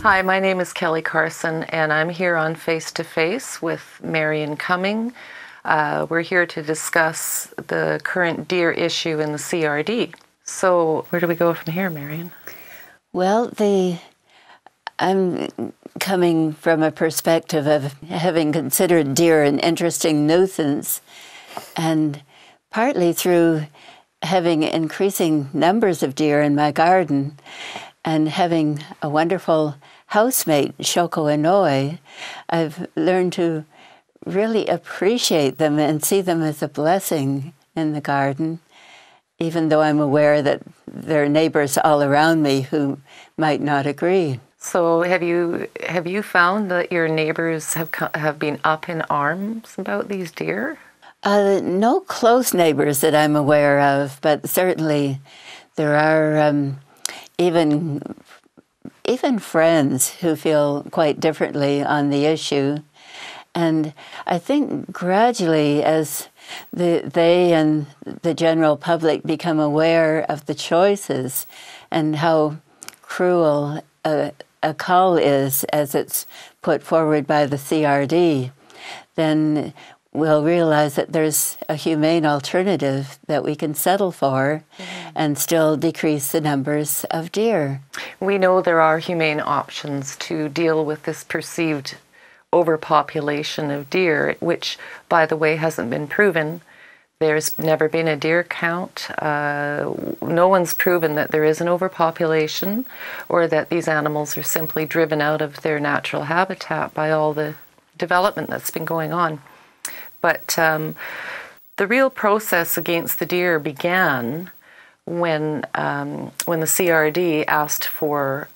Hi, my name is Kelly Carson, and I'm here on Face to Face with Marion Cumming. We're here to discuss the current deer issue in the CRD. So where do we go from here, Marion? Well, I'm coming from a perspective of having considered deer an interesting nuisance, and partly through having increasing numbers of deer in my garden and having a wonderful housemate, Shoko Inouye, I've learned to really appreciate them and see them as a blessing in the garden, even though I'm aware that there are neighbors all around me who might not agree. So have you found that your neighbors have been up in arms about these deer? No close neighbors that I'm aware of, but certainly there are even friends who feel quite differently on the issue. And I think gradually, as they and the general public become aware of the choices and how cruel a cull is as it's put forward by the CRD, then we'll realize that there's a humane alternative that we can settle for and still decrease the numbers of deer. We know there are humane options to deal with this perceived overpopulation of deer, which, by the way, hasn't been proven. There's never been a deer count. No one's proven that there is an overpopulation or that these animals are simply driven out of their natural habitat by all the development that's been going on. But the real process against the deer began when the CRD asked for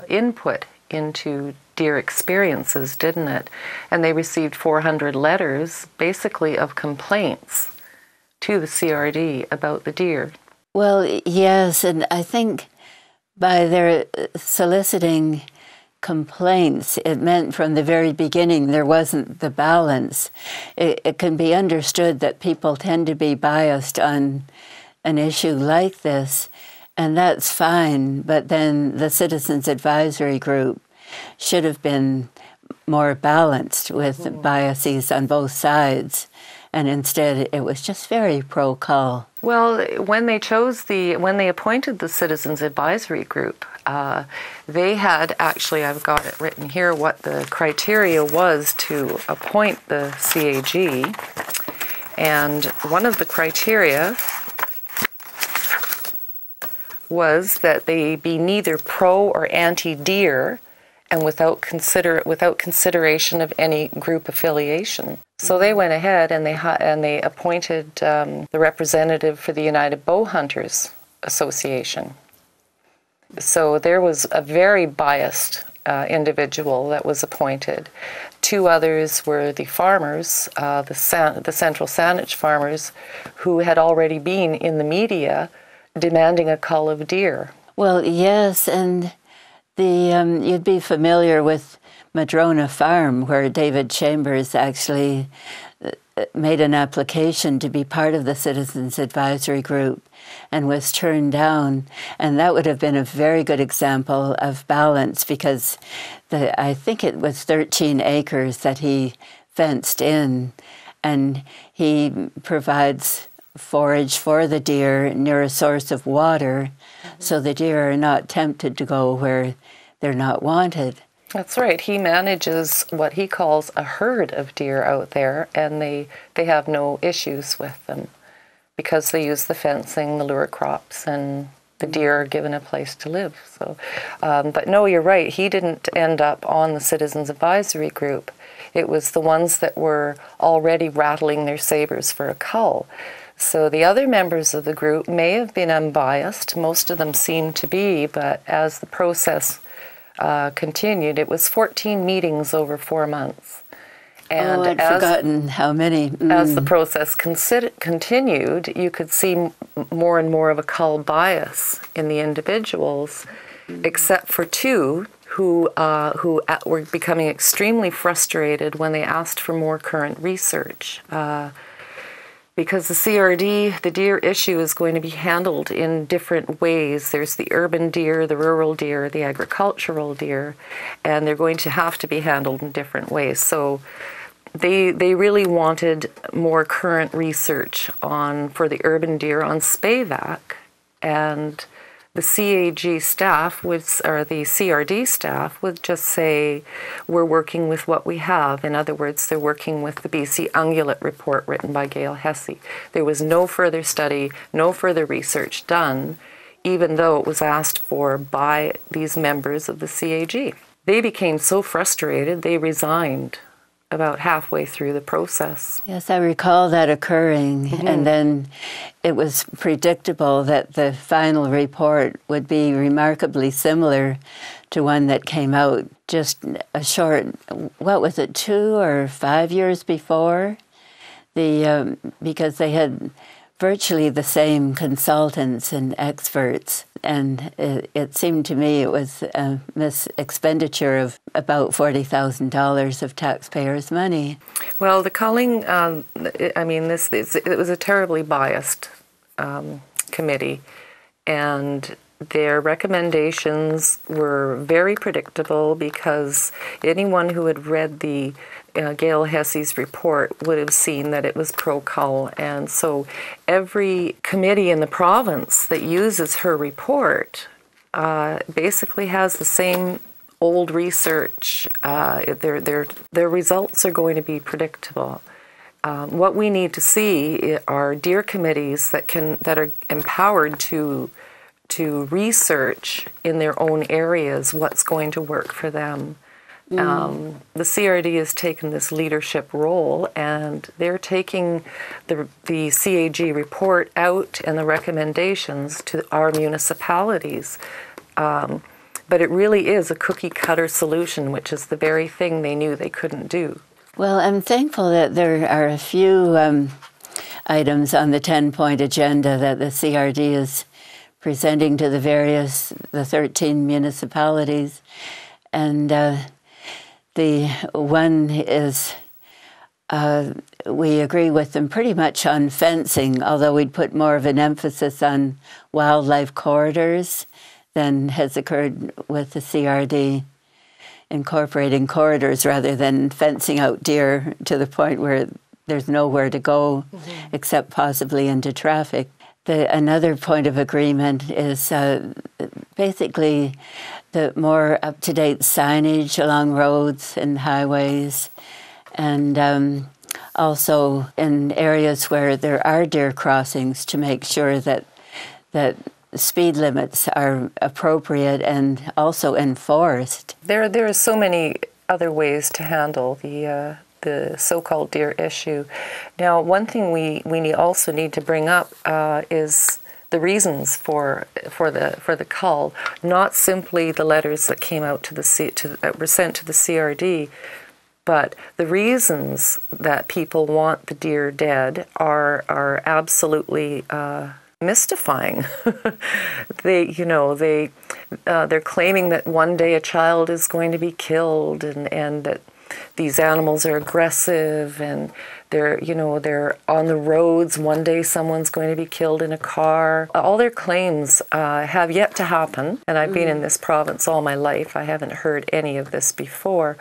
input into deer experiences, didn't it? And they received 400 letters, basically of complaints to the CRD about the deer. Well, yes, and I think by their soliciting complaints, it meant from the very beginning there wasn't the balance. It can be understood that people tend to be biased on an issue like this, and that's fine, but then the Citizens Advisory Group should have been more balanced with biases on both sides, and instead it was just very pro-cull. Well, when they appointed the Citizens Advisory Group, they had actually, I've got it written here, what the criteria was to appoint the CAG. And one of the criteria was that they be neither pro or anti-deer and without consideration of any group affiliation. So they went ahead and they appointed the representative for the United Bow Hunters Association. So there was a very biased individual that was appointed. Two others were the farmers, the Central Saanich farmers, who had already been in the media demanding a cull of deer. Well, yes, and you'd be familiar with Madrona Farm, where David Chambers actually made an application to be part of the Citizens Advisory Group and was turned down. And that would have been a very good example of balance, because I think it was 13 acres that he fenced in, and he provides forage for the deer near a source of water, so the deer are not tempted to go where they're not wanted. That's right. He manages what he calls a herd of deer out there, and they have no issues with them because they use the fencing, the lure crops, and the deer are given a place to live. So, but no, you're right. He didn't end up on the Citizens Advisory Group. It was the ones that were already rattling their sabers for a cull. So the other members of the group may have been unbiased. Most of them seemed to be, but as the process continued, it was 14 meetings over 4 months. And I'd forgotten how many. As the process continued, you could see more and more of a cull bias in the individuals, except for two who were becoming extremely frustrated when they asked for more current research. because the CRD, the deer issue, is going to be handled in different ways. There's the urban deer, the rural deer, the agricultural deer, and they're going to have to be handled in different ways. So they really wanted more current research for the urban deer on spayvac, and the CAG staff or the CRD staff would just say, we're working with what we have. In other words, they're working with the BC Ungulate report written by Gail Hesse. There was no further study, no further research done, even though it was asked for by these members of the CAG. They became so frustrated, they resigned about halfway through the process. Yes, I recall that occurring, and then it was predictable that the final report would be remarkably similar to one that came out just a short, 2 or 5 years before? Because they had virtually the same consultants and experts, and it seemed to me it was a expenditure of about $40,000 of taxpayers' money. Well, the Culling, it was a terribly biased committee, and their recommendations were very predictable, because anyone who had read the Gail Hesse's report would have seen that it was pro-cull. And so every committee in the province that uses her report basically has the same old research. Their results are going to be predictable. What we need to see are deer committees that are empowered to research in their own areas what's going to work for them. The CRD has taken this leadership role, and they're taking the CAG report out and the recommendations to our municipalities. But it really is a cookie-cutter solution, which is the very thing they knew they couldn't do. Well, I'm thankful that there are a few items on the 10-point agenda that the CRD is presenting to the 13 municipalities. And the one is we agree with them pretty much on fencing, although we'd put more of an emphasis on wildlife corridors than has occurred with the CRD, incorporating corridors rather than fencing out deer to the point where there's nowhere to go except possibly into traffic. Another point of agreement is basically the more up-to-date signage along roads and highways, and also in areas where there are deer crossings to make sure that speed limits are appropriate and also enforced. There are so many other ways to handle the so-called deer issue. Now, one thing we also need to bring up is the reasons for the cull, not simply the letters that came out that were sent to the CRD, but the reasons that people want the deer dead are absolutely mystifying. They're claiming that one day a child is going to be killed, and that these animals are aggressive, and they're on the roads. One day someone's going to be killed in a car. All their claims have yet to happen, and I've been in this province all my life. I haven't heard any of this before,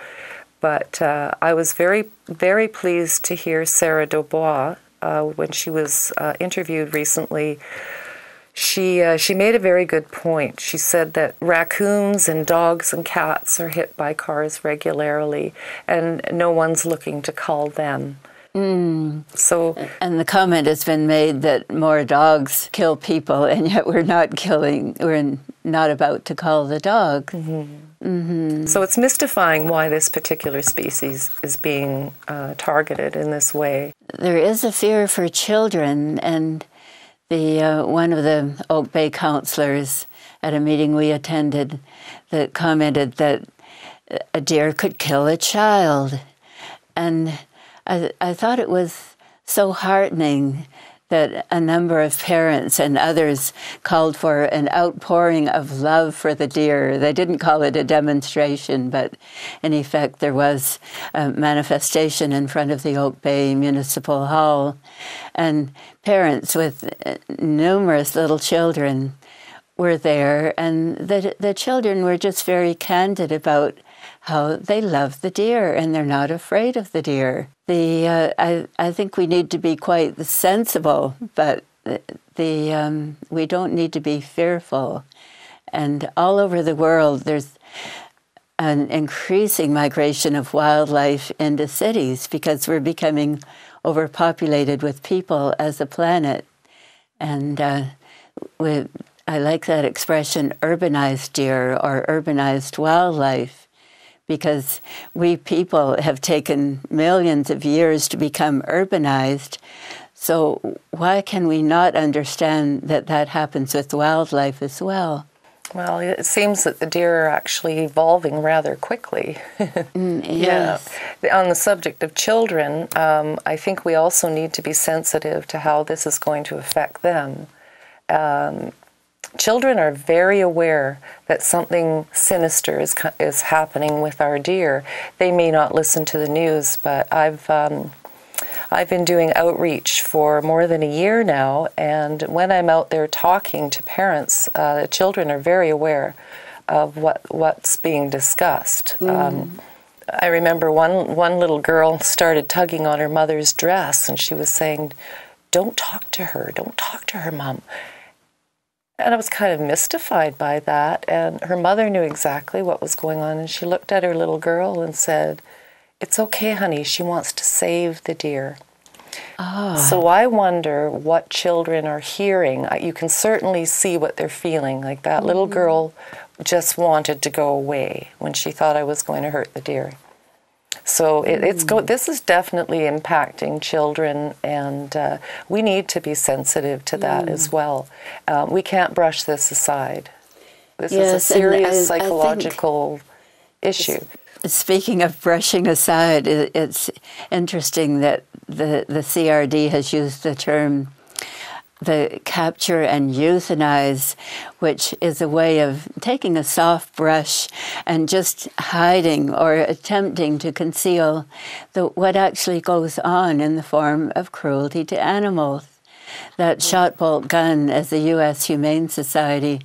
but I was very, very pleased to hear Sarah Dubois when she was interviewed recently. She made a very good point. She said that raccoons and dogs and cats are hit by cars regularly, and no one's looking to cull them. So, and the comment has been made that more dogs kill people, and yet we're not about to cull the dog. So it's mystifying why this particular species is being targeted in this way. There is a fear for children, and one of the Oak Bay councillors at a meeting we attended that commented that a deer could kill a child. And I thought it was so heartening that a number of parents and others called for an outpouring of love for the deer. They didn't call it a demonstration, but in effect there was a manifestation in front of the Oak Bay Municipal Hall. And parents with numerous little children were there, and the children were just very candid about how they love the deer and they're not afraid of the deer. I think we need to be quite sensible, but we don't need to be fearful. And all over the world, there's an increasing migration of wildlife into cities because we're becoming overpopulated with people as a planet. And I like that expression, urbanized deer or urbanized wildlife, because we people have taken millions of years to become urbanized. So why can we not understand that that happens with wildlife as well? Well, it seems that the deer are actually evolving rather quickly. Yes. Yeah. On the subject of children, I think we also need to be sensitive to how this is going to affect them. Children are very aware that something sinister is happening with our deer. They may not listen to the news, but I've been doing outreach for more than a year now, and when I'm out there talking to parents, the children are very aware of what's being discussed. I remember one little girl started tugging on her mother's dress, and she was saying, "Don't talk to her, Mom." And I was kind of mystified by that, and her mother knew exactly what was going on, and she looked at her little girl and said, "It's okay, honey, she wants to save the deer." Oh. So I wonder what children are hearing. You can certainly see what they're feeling. Like that little girl just wanted to go away when she thought I was going to hurt the deer. So this is definitely impacting children, and we need to be sensitive to that as well. We can't brush this aside. This is a serious psychological issue. Speaking of brushing aside, it's interesting that the CRD has used the term the capture and euthanize, which is a way of taking a soft brush and just hiding or attempting to conceal what actually goes on in the form of cruelty to animals. That shot bolt gun, as the U.S. Humane Society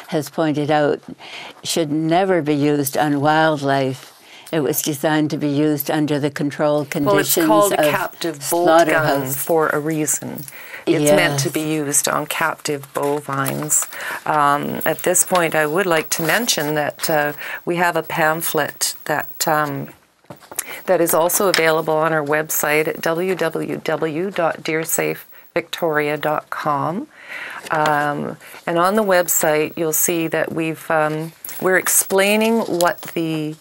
has pointed out, should never be used on wildlife. It was designed to be used under the controlled conditions of Well, it's called a captive bolt gun for a reason. It's meant to be used on captive bovines. At this point, I would like to mention that we have a pamphlet that is also available on our website at www.DeerSafeVictoria.com. And on the website, you'll see that we're explaining what the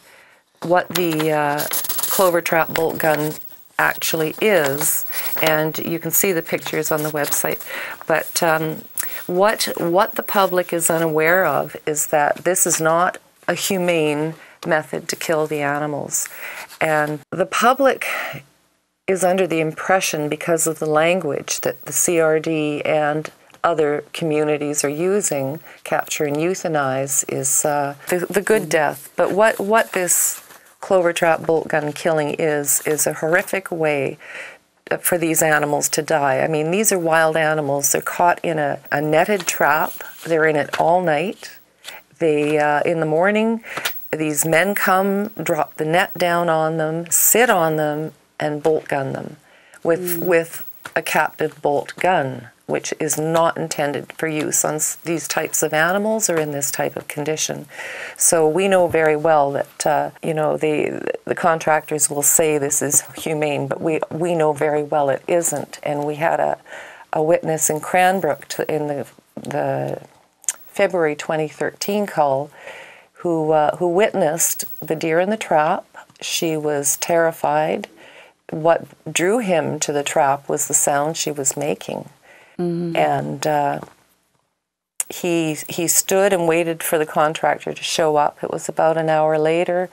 clover trap bolt gun actually is, and you can see the pictures on the website. But what the public is unaware of is that this is not a humane method to kill the animals. And the public is under the impression, because of the language that the CRD and other communities are using, capture and euthanize is the good death. But what this clover trap bolt gun killing is a horrific way for these animals to die. I mean, these are wild animals. They're caught in a netted trap. They're in it all night. They in the morning, these men come, drop the net down on them, sit on them, and bolt gun them with a captive bolt gun, which is not intended for use on these types of animals or in this type of condition. So we know very well that the contractors will say this is humane, but we know very well it isn't. And we had a witness in Cranbrook in the February 2013 call who witnessed the deer in the trap. She was terrified. What drew him to the trap was the sound she was making. And he stood and waited for the contractor to show up. It was about an hour later.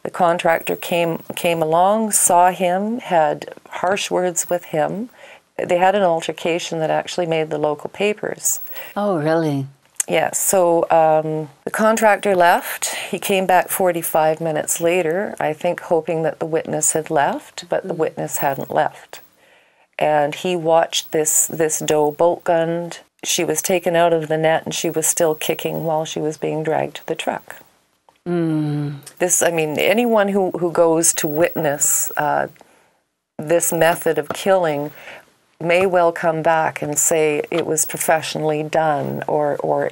The contractor came along, saw him, had harsh words with him, they had an altercation that actually made the local papers. Oh, really? Yes, so the contractor left. He came back 45 minutes later, I think hoping that the witness had left, but the witness hadn't left. And he watched this doe bolt gunned. She was taken out of the net and she was still kicking while she was being dragged to the truck. This, I mean, anyone who goes to witness this method of killing may well come back and say it was professionally done, or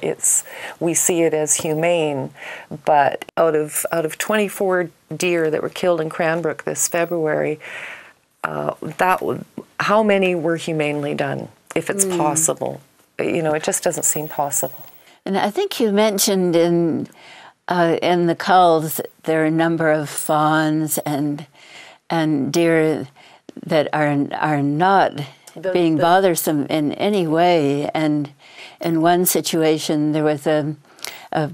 we see it as humane. But out of 24 deer that were killed in Cranbrook this February, how many were humanely done, if it's possible? You know, it just doesn't seem possible. And I think you mentioned in the culls there are a number of fawns and deer that are not being bothersome in any way. And in one situation, there was a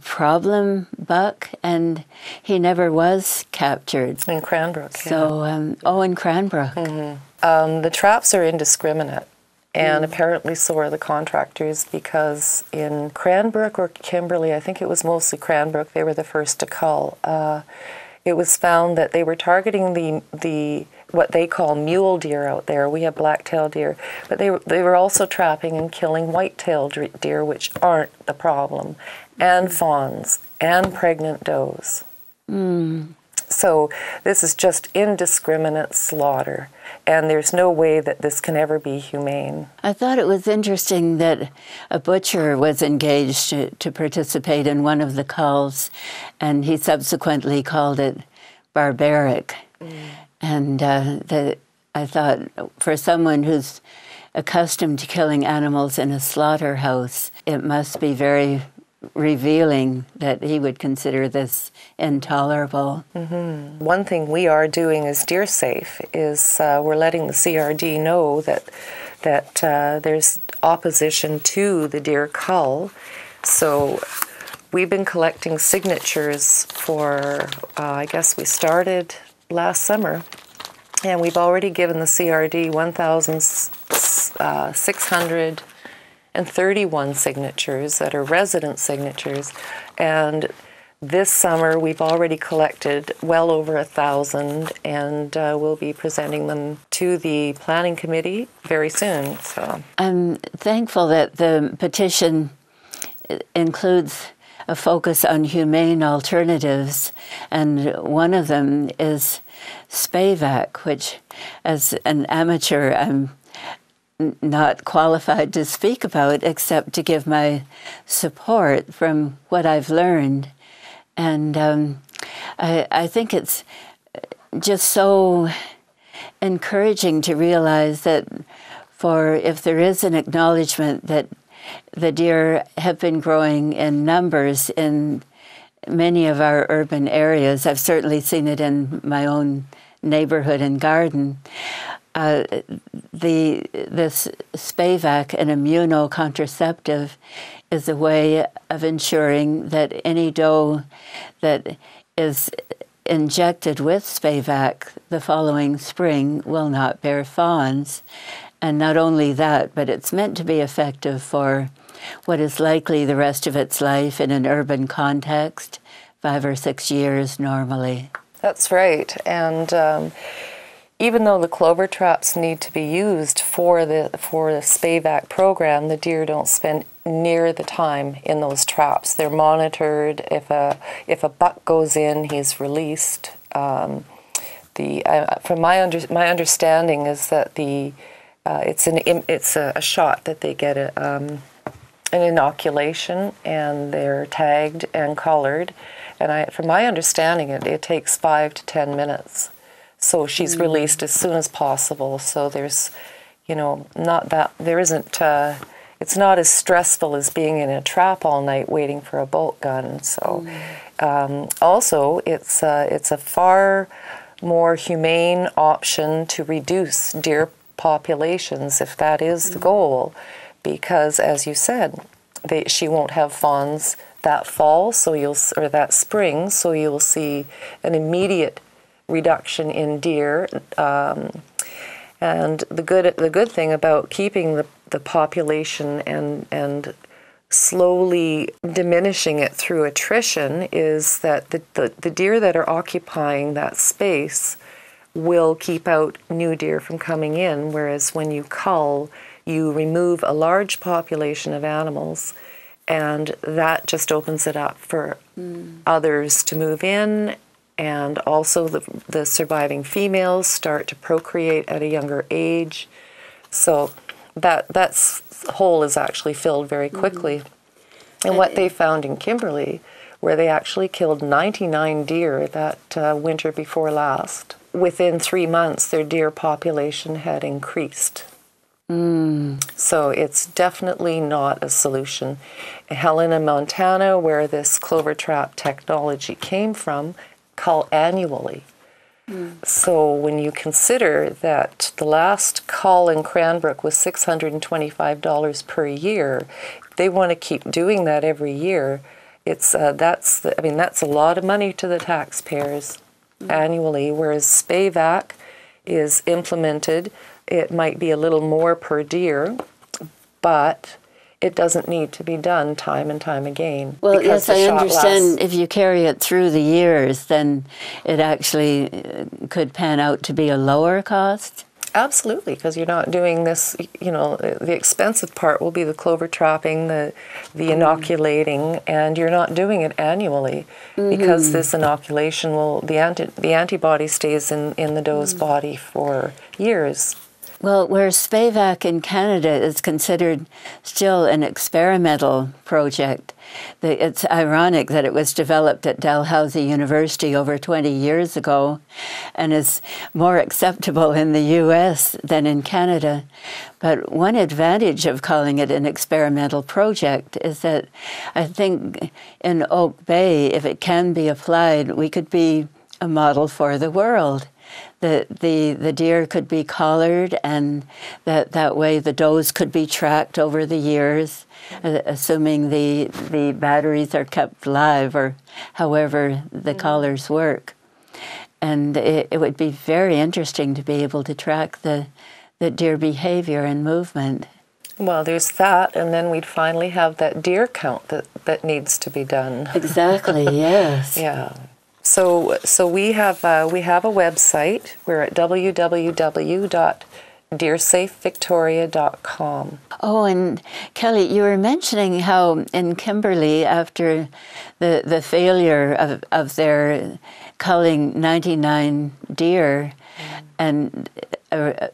problem buck, and he never was captured. In Cranbrook, yeah. So, in Cranbrook. The traps are indiscriminate, and apparently so are the contractors, because in Cranbrook or Kimberley, I think it was mostly Cranbrook, they were the first to cull. It was found that they were targeting the what they call mule deer out there. We have black-tailed deer, but they were also trapping and killing white-tailed deer, which aren't the problem, and fawns and pregnant does. So this is just indiscriminate slaughter, and there's no way that this can ever be humane. I thought it was interesting that a butcher was engaged to participate in one of the culls, and he subsequently called it barbaric. And I thought, for someone who's accustomed to killing animals in a slaughterhouse, it must be very revealing that he would consider this intolerable. One thing we are doing as DeerSafe is we're letting the CRD know that there's opposition to the deer cull. So we've been collecting signatures for, I guess we started last summer, and we've already given the CRD 1,631 signatures that are resident signatures, and this summer we've already collected well over 1,000, and we'll be presenting them to the planning committee very soon. So I'm thankful that the petition includes a focus on humane alternatives, and one of them is Spayvac, which, as an amateur, I'm not qualified to speak about except to give my support from what I've learned. And I think it's just so encouraging to realize that if there is an acknowledgement that the deer have been growing in numbers in many of our urban areas. I've certainly seen it in my own neighborhood and garden. This Spayvac, an immunocontraceptive, is a way of ensuring that any doe that is injected with Spayvac the following spring will not bear fawns. And not only that, but it's meant to be effective for what is likely the rest of its life in an urban context, 5 or 6 years normally. That's right. And even though the clover traps need to be used for the Spayvac program, the deer don't spend near the time in those traps. They're monitored. If a buck goes in, he's released. From my understanding is that it's a shot that they get an inoculation, and they're tagged and collared. And from my understanding, it takes 5 to 10 minutes. So she's released as soon as possible. So there's, it's not as stressful as being in a trap all night waiting for a bolt gun. So also, it's a far more humane option to reduce deer populations, if that is the goal, because, as you said, she won't have fawns that fall, or that spring, so you'll see an immediate reduction in deer, And the good thing about keeping the population and slowly diminishing it through attrition is that the deer that are occupying that space will keep out new deer from coming in, whereas when you cull, you remove a large population of animals, and that just opens it up for others to move in, and also the surviving females start to procreate at a younger age. So that hole is actually filled very quickly. And what they found in Kimberley, where they actually killed 99 deer that winter before last, within 3 months their deer population had increased. So it's definitely not a solution. Helena, Montana, where this clover trap technology came from, cull annually. So when you consider that the last cull in Cranbrook was $625 per year, they want to keep doing that every year. That's a lot of money to the taxpayers annually, whereas SPAVAC is implemented. It might be a little more per deer, but it doesn't need to be done time and time again. Well, yes, I understand if you carry it through the years, then it actually could pan out to be a lower cost? Absolutely, because you're not doing this, the expensive part will be the clover trapping, the inoculating, and you're not doing it annually because this inoculation the antibody stays in the doe's body for years. Well, where SPAVAC in Canada is considered still an experimental project, it's ironic that it was developed at Dalhousie University over 20 years ago and is more acceptable in the U.S. than in Canada. But one advantage of calling it an experimental project is that I think in Oak Bay, if it can be applied, we could be a model for the world. The deer could be collared, and that way the does could be tracked over the years, assuming the batteries are kept live or however the collars work. And it would be very interesting to be able to track the deer behavior and movement. Well, there's that, and then we'd finally have that deer count that needs to be done. Exactly, yes. Yeah. So we have a website. We're at www.DeerSafeVictoria.com. Oh, and Kelly, you were mentioning how in Kimberley, after the failure of their culling 99 deer, and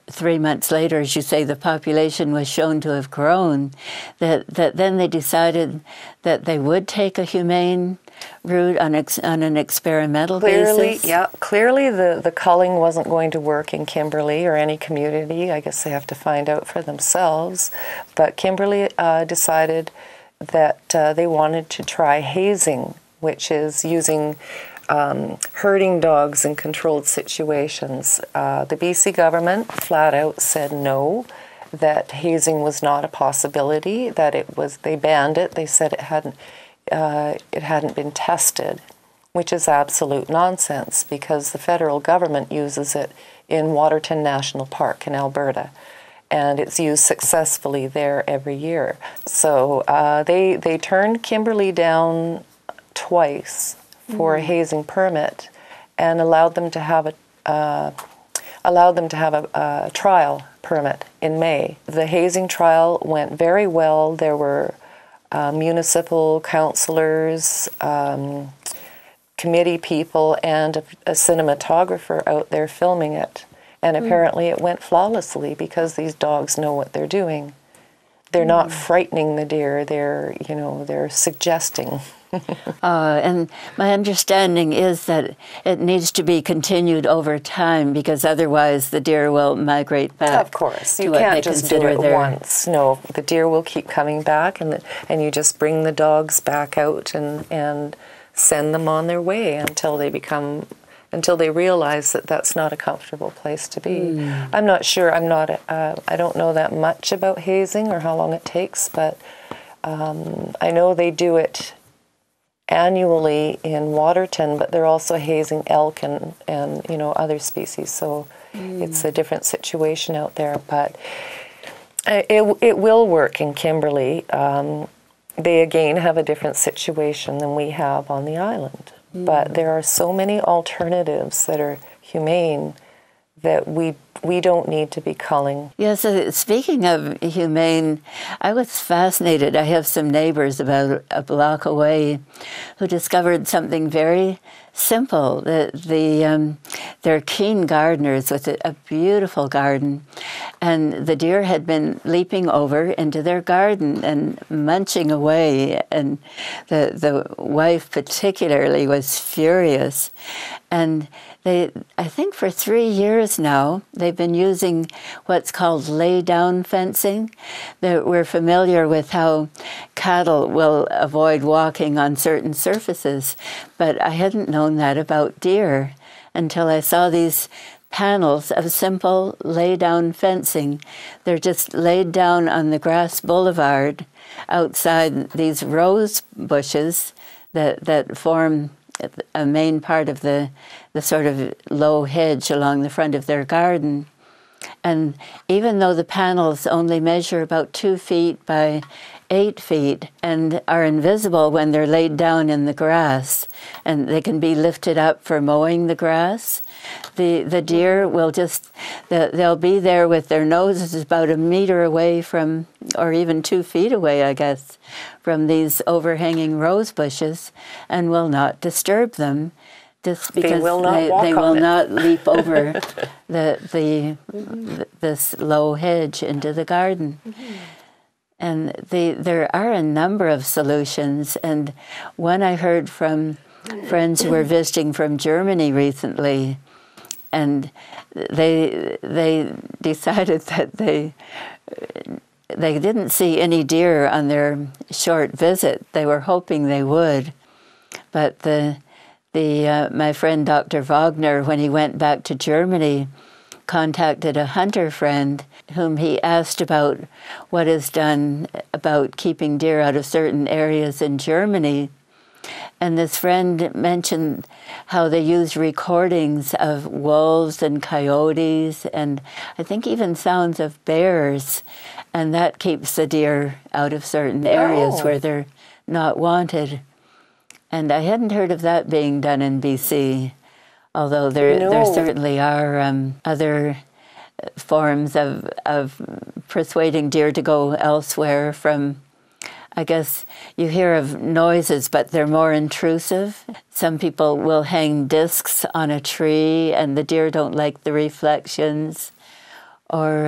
3 months later, as you say, the population was shown to have grown, that then they decided that they would take a humane route on an experimental basis? Yeah, clearly the culling wasn't going to work in Kimberley or any community. I guess they have to find out for themselves. But Kimberley decided that they wanted to try hazing, which is using herding dogs in controlled situations. The BC government flat out said no, that hazing was not a possibility, that they banned it. They said it hadn't been tested, which is absolute nonsense because the federal government uses it in Waterton National Park in Alberta, and it's used successfully there every year. So they turned Kimberley down twice for a hazing permit and allowed them to have a trial permit in May. The hazing trial went very well. There were municipal councillors, committee people, and a cinematographer out there filming it. And apparently it went flawlessly because these dogs know what they're doing. They're not frightening the deer, they're suggesting. And my understanding is that it needs to be continued over time because otherwise the deer will migrate back. Of course, you can't just do it once. No, the deer will keep coming back, and you just bring the dogs back out and send them on their way until they realize that that's not a comfortable place to be. I'm not sure. I don't know that much about hazing or how long it takes, but I know they do it annually in Waterton, but they're also hazing elk and other species. So it's a different situation out there. But it will work in Kimberley. They again have a different situation than we have on the island. But there are so many alternatives that are humane that we don't need to be culling. Yes, speaking of humane, I was fascinated. I have some neighbors about a block away who discovered something very simple. They're keen gardeners with a beautiful garden, and the deer had been leaping over into their garden and munching away, and the wife particularly was furious. And I think for 3 years now, they've been using what's called lay-down fencing. We're familiar with how cattle will avoid walking on certain surfaces, but I hadn't known that about deer until I saw these panels of simple lay-down fencing. They're just laid down on the grass boulevard outside these rose bushes that form a main part of the sort of low hedge along the front of their garden. And even though the panels only measure about 2 feet by 8 feet and are invisible when they're laid down in the grass, and they can be lifted up for mowing the grass, the deer will just, they'll be there with their noses about 1 meter away from, or even 2 feet away, I guess, from these overhanging rose bushes, and will not disturb them, just because they will not leap over this low hedge into the garden. And there are a number of solutions, and one I heard from friends who were visiting from Germany recently, and they decided that they didn't see any deer on their short visit. They were hoping they would, but my friend Dr. Wagner, when he went back to Germany, contacted a hunter friend whom he asked about what is done about keeping deer out of certain areas in Germany. And this friend mentioned how they use recordings of wolves and coyotes, and I think even sounds of bears, and that keeps the deer out of certain areas where they're not wanted. And I hadn't heard of that being done in BC, although there certainly are other forms of persuading deer to go elsewhere from, I guess you hear of noises, but they're more intrusive. Some people will hang discs on a tree and the deer don't like the reflections. Or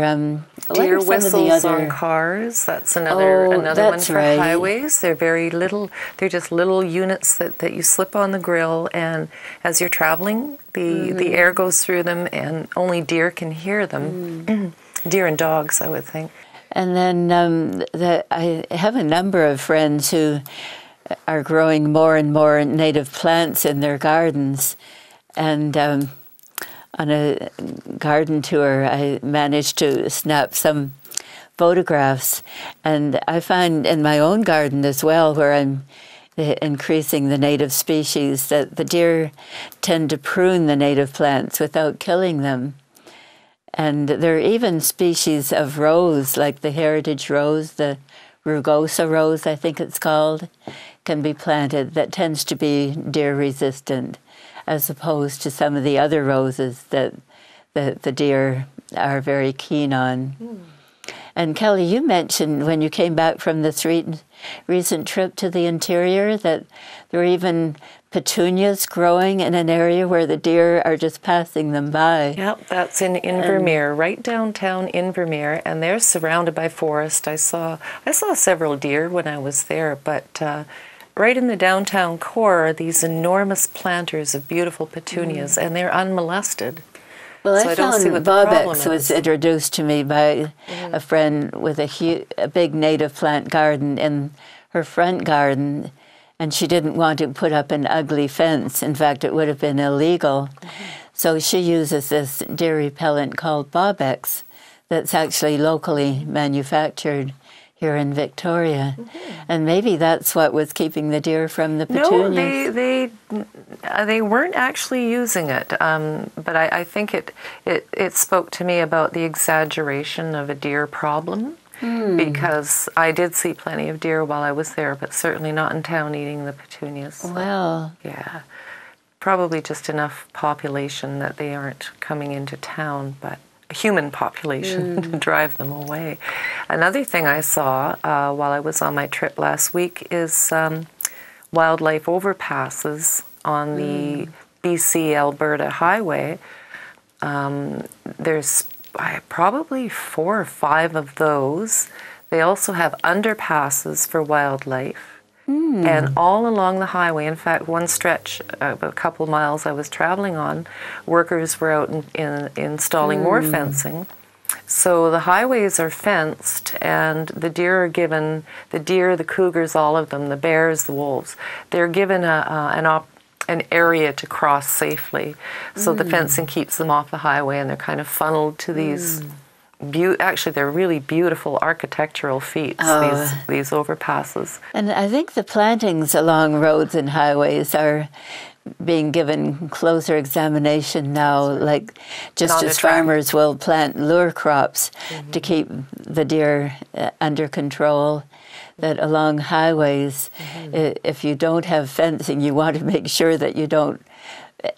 deer whistles on cars. That's another one for highways. They're very little. They're just little units that you slip on the grill, and as you're traveling, the air goes through them, and only deer can hear them. Deer and dogs, I would think. And then I have a number of friends who are growing more and more native plants in their gardens, and on a garden tour, I managed to snap some photographs. And I find in my own garden as well, where I'm increasing the native species, that the deer tend to prune the native plants without killing them. And there are even species of rose, like the heritage rose, the rugosa rose, I think it's called, can be planted, that tends to be deer resistant, as opposed to some of the other roses that the deer are very keen on. And Kelly, you mentioned when you came back from this recent trip to the interior that there were even petunias growing in an area where the deer are just passing them by. Yep, that's in Invermere, right downtown Invermere, and they're surrounded by forest. I saw several deer when I was there, but right in the downtown core are these enormous planters of beautiful petunias, and they're unmolested. Well, so I found Bobex was introduced to me by a friend with a big native plant garden in her front garden, and she didn't want to put up an ugly fence. In fact, it would have been illegal. So she uses this deer repellent called Bobex that's actually locally manufactured here in Victoria. And maybe that's what was keeping the deer from the petunias. No, they weren't actually using it, but I think it spoke to me about the exaggeration of a deer problem, because I did see plenty of deer while I was there, but certainly not in town eating the petunias. So, Well, yeah, probably just enough population that they aren't coming into town, but a human population to drive them away. Another thing I saw while I was on my trip last week is wildlife overpasses on the BC-Alberta highway. There's probably 4 or 5 of those. They also have underpasses for wildlife. And all along the highway, in fact, one stretch of a couple of miles I was traveling on, workers were out installing more fencing. So the highways are fenced, and the deer are given, the cougars, all of them, the bears, the wolves, they're given an area to cross safely. So the fencing keeps them off the highway, and they're kind of funneled to these actually, they're really beautiful architectural feats, these overpasses. and I think the plantings along roads and highways are being given closer examination now, like just as farmers will plant lure crops to keep the deer under control, that along highways, if you don't have fencing, you want to make sure that you don't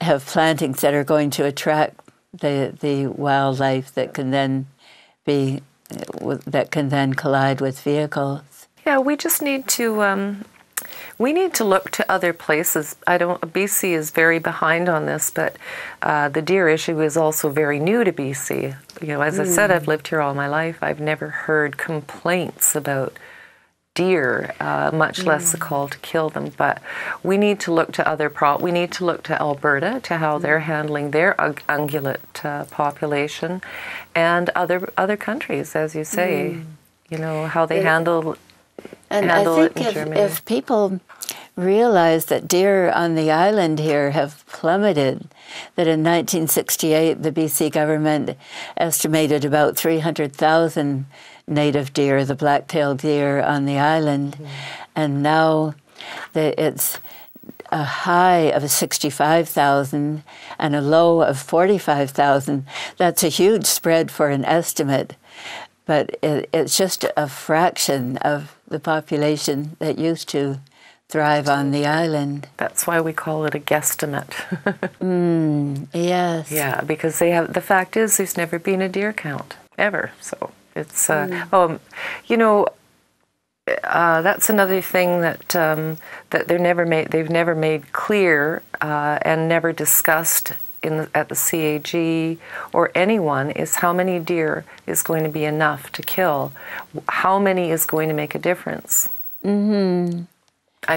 have plantings that are going to attract the wildlife that can then collide with vehicles. Yeah, we just need to look to other places. BC is very behind on this, but the deer issue is also very new to BC. You know, as I said, I've lived here all my life. I've never heard complaints about deer, much less the call to kill them. But we need to look to we need to look to Alberta, to how they're handling their ungulate population, and other countries, as you say. You know how they handle And handle I it think in Germany. if people realize that deer on the island here have plummeted, that in 1968 the BC government estimated about 300,000 native deer, the black-tailed deer on the island, and now it's a high of 65,000 and a low of 45,000. That's a huge spread for an estimate, but it's just a fraction of the population that used to thrive on the island. That's why we call it a guesstimate. Yes. Yeah, because the fact is there's never been a deer count, ever. So it's, that's another thing that they've never made clear and never discussed at the CAG or anyone, is how many deer is going to be enough to kill. How many is going to make a difference? I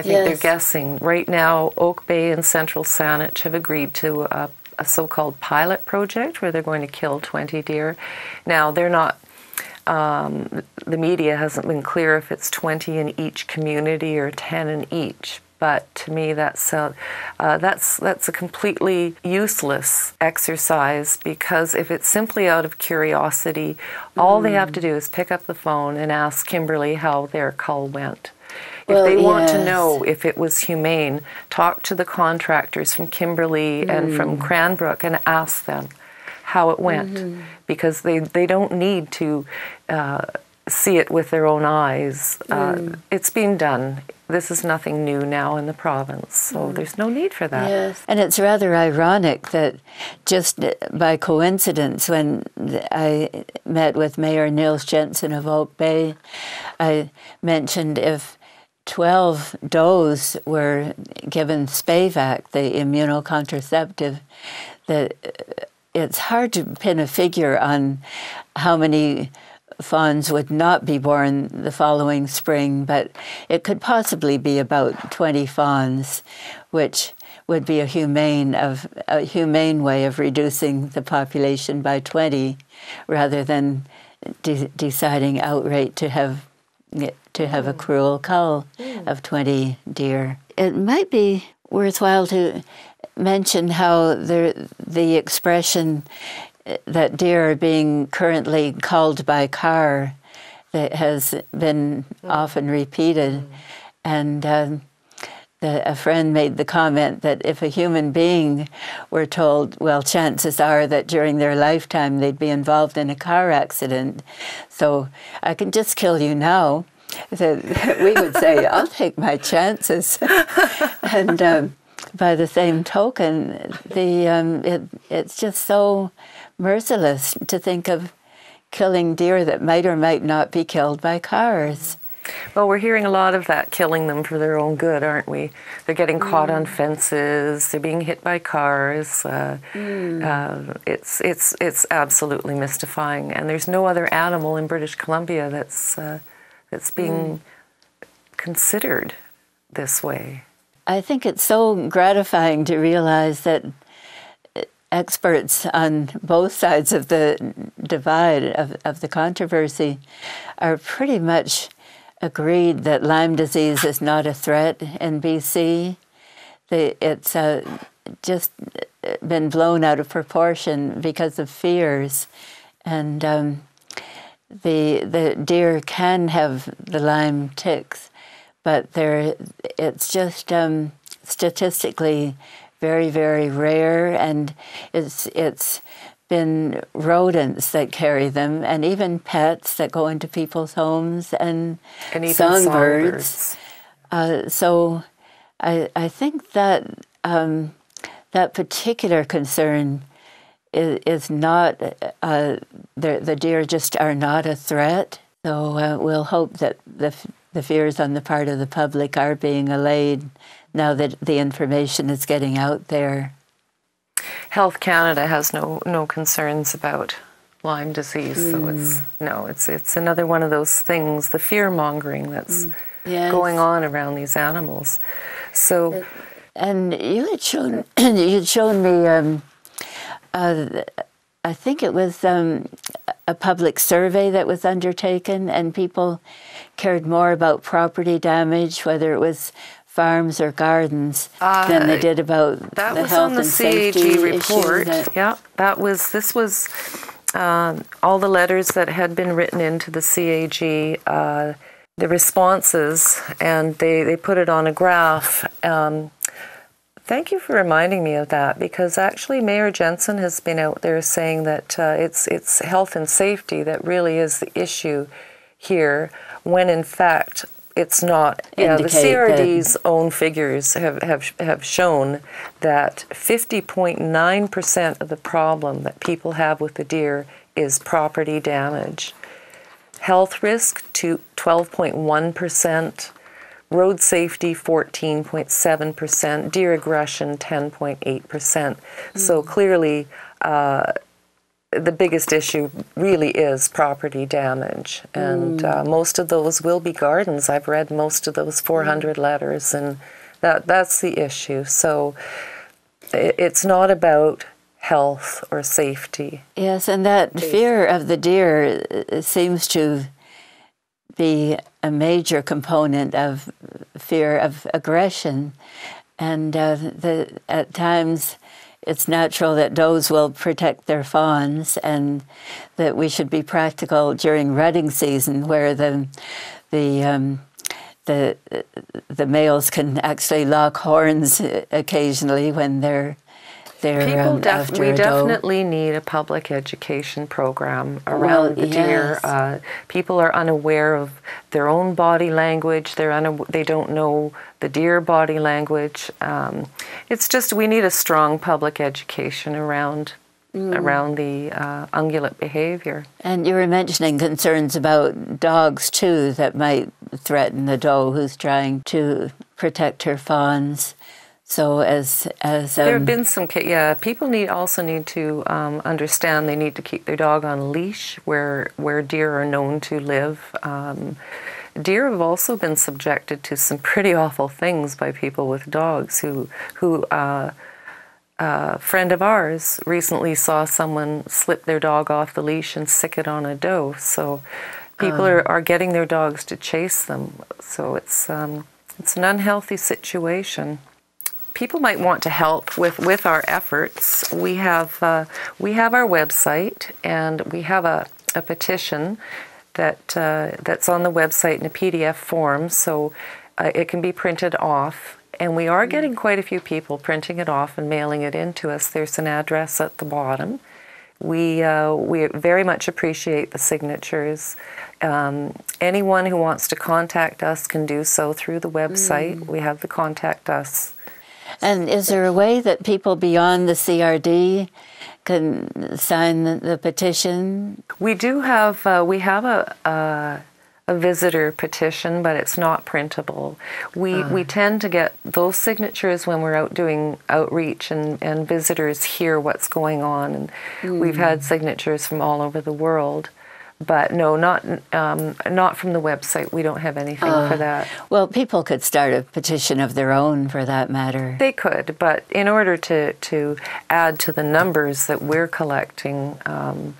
think they're guessing. Right now, Oak Bay and Central Saanich have agreed to a so-called pilot project where they're going to kill 20 deer. Now, they're not, the media hasn't been clear if it's 20 in each community or 10 in each. But to me, that's a completely useless exercise, because if it's simply out of curiosity, all they have to do is pick up the phone and ask Kimberly how their cull went. If they want to know if it was humane, talk to the contractors from Kimberly and from Cranbrook and ask them how it went, because they don't need to see it with their own eyes. It's been done. This is nothing new now in the province, so there's no need for that. Yes, and it's rather ironic that just by coincidence, when I met with Mayor Nils Jensen of Oak Bay, I mentioned if 12 does were given Spayvac, the immunocontraceptive, that it's hard to pin a figure on how many fawns would not be born the following spring, but it could possibly be about 20 fawns, which would be a humane way of reducing the population by 20, rather than deciding outright to have a cruel cull of 20 deer. It might be worthwhile to mention how the expression that deer are being currently culled by car that has been often repeated. And a friend made the comment that if a human being were told, well, chances are that during their lifetime they'd be involved in a car accident, so I can just kill you now, that we would say, I'll take my chances. And by the same token, it's just so merciless to think of killing deer that might or might not be killed by cars. Well, we're hearing a lot of that, killing them for their own good, aren't we? They're getting caught on fences, they're being hit by cars. It's absolutely mystifying, and there's no other animal in British Columbia that's being considered this way. I think it's so gratifying to realize that experts on both sides of the divide of the controversy are pretty much agreed that Lyme disease is not a threat in BC. It's just been blown out of proportion because of fears. And the deer can have the Lyme ticks, but it's just statistically very, very rare, and it's been rodents that carry them, and even pets that go into people's homes, and even songbirds. So I think that that particular concern is not, the deer just are not a threat. So we'll hope that the fears on the part of the public are being allayed now that the information is getting out there. Health Canada has no concerns about Lyme disease, so it's another one of those things, the fear-mongering that's going on around these animals. So, and you had shown me, I think it was a public survey that was undertaken, and people cared more about property damage, whether it was farms or gardens, than they did about the health and safety report. This was all the letters that had been written into the CAG, the responses, and they put it on a graph. Thank you for reminding me of that, because actually Mayor Jensen has been out there saying that it's health and safety that really is the issue here, when in fact it's not. Yeah, the CRD's own figures have shown that 50.9% of the problem that people have with the deer is property damage. Health risk to 12.1%, road safety 14.7%, deer aggression 10.8%. So clearly the biggest issue really is property damage, and most of those will be gardens. I've read most of those 400 letters, and that's the issue. So it's not about health or safety. Yes, and that fear of the deer seems to be a major component of fear of aggression, and at times it's natural that does will protect their fawns, and that we should be practical during rutting season, where the males can actually lock horns occasionally when they're after we a doe. Definitely need a public education program around the deer. People are unaware of their own body language. They don't know the deer body language. It's just we need a strong public education around the ungulate behavior. And you were mentioning concerns about dogs too that might threaten the doe who's trying to protect her fawns. So as there have been some, people also need to understand they need to keep their dog on a leash where deer are known to live. Deer have also been subjected to some pretty awful things by people with dogs who a friend of ours recently saw someone slip their dog off the leash and sick it on a doe. So people are getting their dogs to chase them. So it's an unhealthy situation. People might want to help with our efforts. We have our website, and we have a petition that's on the website in a PDF form, so it can be printed off. And we are getting quite a few people printing it off and mailing it in to us. There's an address at the bottom. We very much appreciate the signatures. Anyone who wants to contact us can do so through the website. We have the Contact Us. And is there a way that people beyond the CRD can sign the petition? We do have a visitor petition, but it's not printable. We tend to get those signatures when we're out doing outreach and visitors hear what's going on. And we've had signatures from all over the world. But no, not from the website. We don't have anything for that. Well, people could start a petition of their own, for that matter. They could, but in order to add to the numbers that we're collecting, I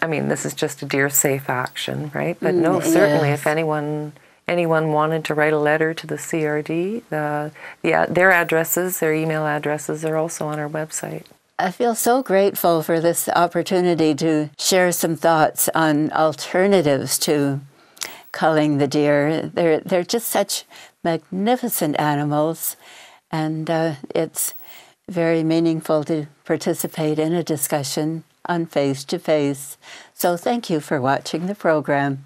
mean, this is just a DeerSafe action, right? But no, certainly, if anyone wanted to write a letter to the CRD, their addresses, their email addresses, are also on our website. I feel so grateful for this opportunity to share some thoughts on alternatives to culling the deer. They're just such magnificent animals, and it's very meaningful to participate in a discussion on Face to Face. So thank you for watching the program.